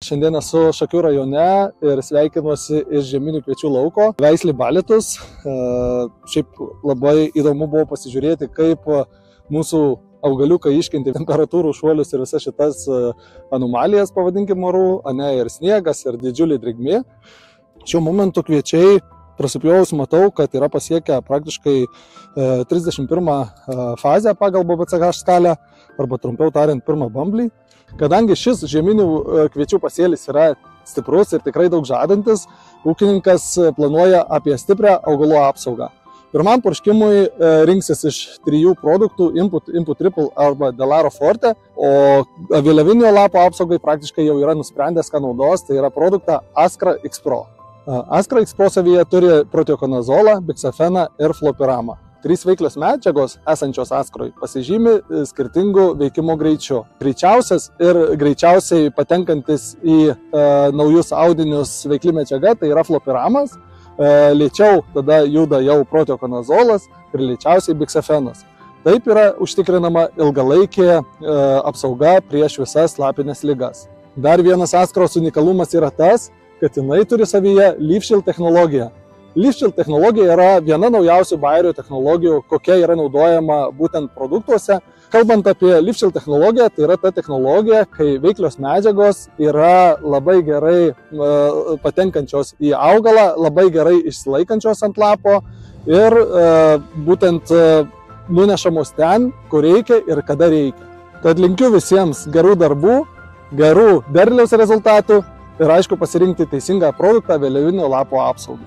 Šiandien esu Šakių rajone ir sveikinuosi iš žieminių kviečių lauko. Veislį Balitus. Šiaip labai įdomu buvo pasižiūrėti, kaip mūsų augaliukai iškentė temperatūrų šuolius ir visas šitas anomalijas, pavadinkim, orų, ir sniegas, ir didžiulį drėgmė. Šiuo momentu kviečiai prasipjovus matau, kad yra pasiekę praktiškai 31 fazę pagal BBCH skalę, arba trumpiau tariant, pirmą bamblį. Kadangi šis žieminių kviečių pasėlis yra stiprus ir tikrai daug žadantis, ūkininkas planuoja apie stiprią augalų apsaugą. Pirmam purškimui rinksis iš 3 produktų Input Triple arba Delaro Forte, o vėliavinio lapo apsaugai praktiškai jau yra nusprendęs, ką naudos, tai yra produktą Askra X Pro. Askra X Pro savyje turi proteokonazolą, biksafeną ir flopiramą. 3 veiklios medžiagos esančios Askroj pasižymi skirtingų veikimo greičiu. Greičiausias ir greičiausiai patenkantis į naujus audinius veikli medžiaga tai yra flopiramas, lėčiau tada juda jau proteokonazolas ir lėčiausiai biksafenas. Taip yra užtikrinama ilgalaikė apsauga prieš visas lapines ligas. Dar vienas Askros unikalumas yra tas, kad jinai turi savyje LeafShield technologiją. LeafShield technologija yra viena naujausių Bayerio technologijų, kokia yra naudojama būtent produktuose. Kalbant apie LeafShield technologiją, tai yra ta technologija, kai veiklios medžiagos yra labai gerai patenkančios į augalą, labai gerai išsilaikančios ant lapo ir būtent nunešamos ten, kur reikia ir kada reikia. Tad linkiu visiems gerų darbų, gerų derliaus rezultatų ir aišku pasirinkti teisingą produktą vėliavinio lapo apsaugai.